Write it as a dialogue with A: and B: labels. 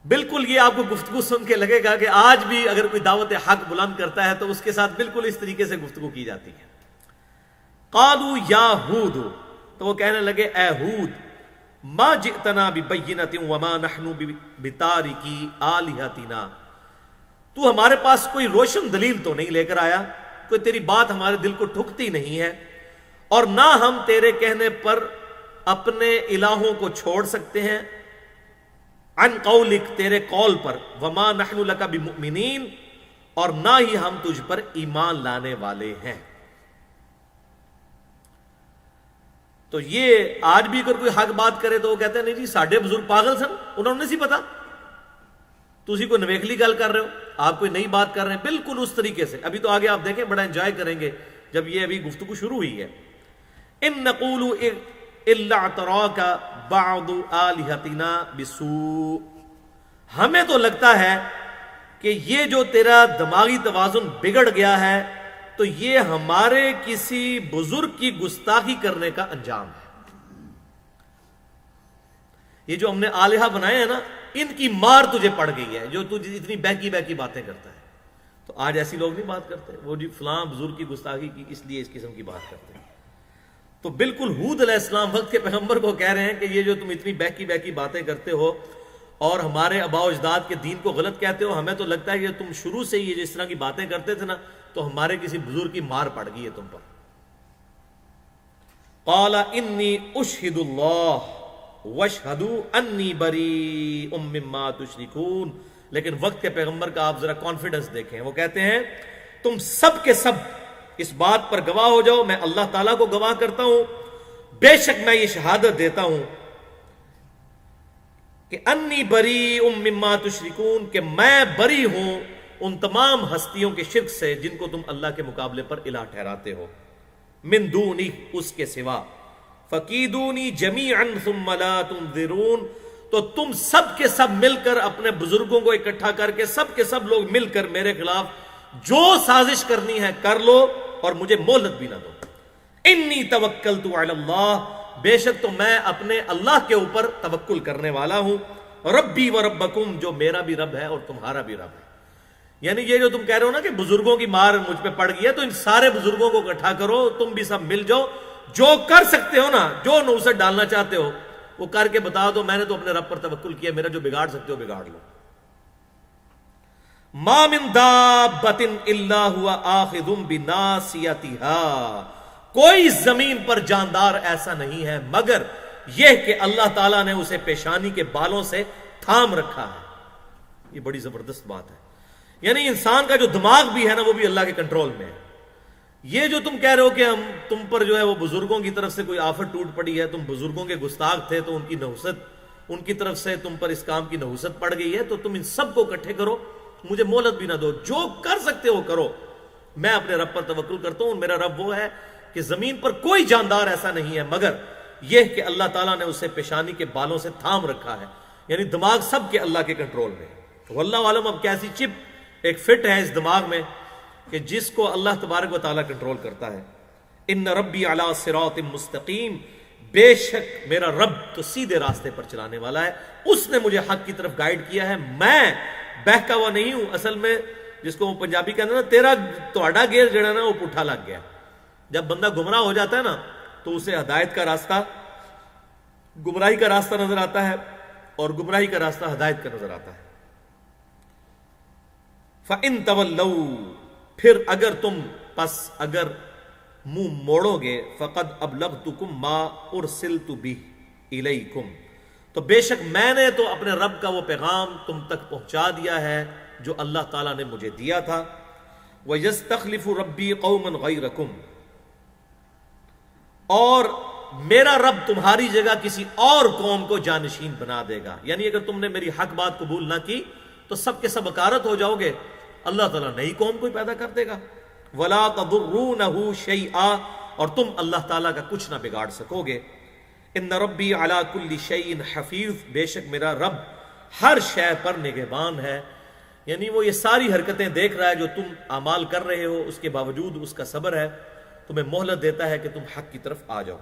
A: بالکل یہ آپ کو گفتگو سن کے لگے گا کہ آج بھی اگر کوئی دعوت حق بلند کرتا ہے تو اس کے ساتھ بالکل اس طریقے سے گفتگو کی جاتی ہے. قالوا یا ہود، تو وہ کہنے لگے اے ہود، ما جئتنا ببینۃ وما نحن بتارکی آلہتنا، تو ہمارے پاس کوئی روشن دلیل تو نہیں لے کر آیا، کوئی تیری بات ہمارے دل کو ٹھکتی نہیں ہے، اور نہ ہم تیرے کہنے پر اپنے الہوں کو چھوڑ سکتے ہیں، عن قولک، تیرے قول پر، وما نحن لک بمؤمنین، اور نہ ہی ہم تجھ پر ایمان لانے والے ہیں. تو یہ آج بھی اگر کوئی حق بات کرے تو وہ کہتے ہیں نہیں جی ساڈے بزرگ پاگل سن، انہوں نے نہیں پتا، تسی کوئی نویکلی گل کر رہے ہو، آپ کوئی نئی بات کر رہے ہیں. بالکل اس طریقے سے ابھی تو آگے آپ دیکھیں بڑا انجوائے کریں گے جب یہ ابھی گفتگو شروع ہوئی ہے. ان نقول الا اعتراک بعض آلہتنا بسوء، ہمیں تو لگتا ہے کہ یہ جو تیرا دماغی توازن بگڑ گیا ہے تو یہ ہمارے کسی بزرگ کی گستاخی کرنے کا انجام ہے. یہ جو ہم نے آلہہ بنائے ہیں نا، ان کی مار تجھے پڑ گئی ہے جو تجھے اتنی بہکی بہکی باتیں کرتا ہے. تو آج ایسی لوگ نہیں بات کرتے، وہ جی فلاں بزرگ کی گستاخی کی اس لیے اس قسم کی بات کرتے ہیں. تو بالکل ہود علیہ السلام وقت کے پیغمبر کو کہہ رہے ہیں کہ یہ جو تم اتنی بہکی بہکی باتیں کرتے ہو اور ہمارے آباء و اجداد کے دین کو غلط کہتے ہو، ہمیں تو لگتا ہے کہ تم شروع سے یہ جس طرح کی باتیں کرتے تھے نا تو ہمارے کسی بزرگ کی مار پڑ گئی ہے تم پر. قال انی اشہد اللہ واشہدوا انی بریء مما تشرکون. لیکن وقت کے پیغمبر کا آپ ذرا کانفیڈنس دیکھیں، وہ کہتے ہیں تم سب کے سب اس بات پر گواہ ہو جاؤ، میں اللہ تعالیٰ کو گواہ کرتا ہوں، بے شک میں یہ شہادت دیتا ہوں کہ انی بریء مما تشرکون، کہ میں بری ہوں ان تمام ہستیوں کے شرک سے جن کو تم اللہ کے مقابلے پر الہ ٹھہراتے ہو، من دونی، اس کے سوا، فکیدونی جمیعا ثم لا تنظرون. تو تم سب کے سب مل کر اپنے بزرگوں کو اکٹھا کر کے سب کے سب لوگ مل کر میرے خلاف جو سازش کرنی ہے کر لو اور مجھے مہلت بھی نہ دو. انی توکلت علی اللہ، بے شک تو میں اپنے اللہ کے اوپر توکل کرنے والا ہوں، ربی و ربکم، جو میرا بھی رب ہے اور تمہارا بھی رب ہے. یعنی یہ جو تم کہہ رہے ہو نا کہ بزرگوں کی مار مجھ پہ پڑ گئی ہے، تو ان سارے بزرگوں کو اکٹھا کرو، تم بھی سب مل جاؤ، جو کر سکتے ہو نا، جو نوست ڈالنا چاہتے ہو وہ کر کے بتا دو، میں نے تو اپنے رب پر توکل کیا، میرا جو بگاڑ سکتے ہو بگاڑ لو. ما من دابۃ الا هو آخذ بناصیتها، کوئی زمین پر جاندار ایسا نہیں ہے مگر یہ کہ اللہ تعالیٰ نے اسے پیشانی کے بالوں سے تھام رکھا ہے. یہ بڑی زبردست بات ہے. یعنی انسان کا جو دماغ بھی ہے نا وہ بھی اللہ کے کنٹرول میں ہے. یہ جو تم کہہ رہے ہو کہ ہم تم پر جو ہے وہ بزرگوں کی طرف سے کوئی آفت ٹوٹ پڑی ہے، تم بزرگوں کے گستاخ تھے تو ان کی نحوست، ان کی طرف سے تم پر اس کام کی نحوست پڑ گئی ہے، تو تم ان سب کو اکٹھے کرو، مجھے مہلت بھی نہ دو، جو کر سکتے ہو کرو، میں اپنے رب پر توکل کرتا ہوں. میرا رب وہ ہے کہ زمین پر کوئی جاندار ایسا نہیں ہے مگر یہ کہ اللہ تعالیٰ نے اسے پیشانی کے بالوں سے تھام رکھا ہے. یعنی دماغ سب کے اللہ کے کنٹرول میں. واللہ عالم اب کیسی چپ ایک فٹ ہے اس دماغ میں کہ جس کو اللہ تبارک و تعالیٰ کنٹرول کرتا ہے. ان ربی علی صراط مستقیم، بے شک میرا رب تو سیدھے راستے پر چلانے والا ہے، اس نے مجھے حق کی طرف گائیڈ کیا ہے، میں بہکا ہوا نہیں ہوں. اصل میں جس کو وہ پنجابی کہتے ہیں نا، تیرا تہاڈا گیئر جڑا نا وہ پٹھا لگ گیا. جب بندہ گمراہ ہو جاتا ہے نا تو اسے ہدایت کا راستہ، گمراہی کا راستہ نظر آتا ہے اور گمراہی کا راستہ ہدایت کا نظر آتا ہے. فَإِن تَوَلَّوْا، پھر اگر تم اگر منہ موڑو گے، فَقَدْ أَبْلَغْتُكُمْ مَا أُرْسِلْتُ بِهِ إِلَيْكُمْ، تو بے شک میں نے تو اپنے رب کا وہ پیغام تم تک پہنچا دیا ہے جو اللہ تعالیٰ نے مجھے دیا تھا. وَيَسْتَخْلِفُ رَبِّي قَوْمًا غَيْرَكُمْ، اور میرا رب تمہاری جگہ کسی اور قوم کو جانشین بنا دے گا. یعنی اگر تم نے میری حق بات قبول نہ کی تو سب کے سب اکارت ہو جاؤ گے، اللہ تعالیٰ نئی قوم کوئی پیدا کر دے گا. وَلَا تَضُرُّونَهُ شَيْئًا، اور تم اللہ تعالیٰ کا کچھ نہ بگاڑ سکو گے. ان ربی علی کل شیء حفیظ، بے شک میرا رب ہر شے پر نگہبان ہے. یعنی وہ یہ ساری حرکتیں دیکھ رہا ہے جو تم اعمال کر رہے ہو، اس کے باوجود اس کا صبر ہے، تمہیں مہلت دیتا ہے کہ تم حق کی طرف آ جاؤ.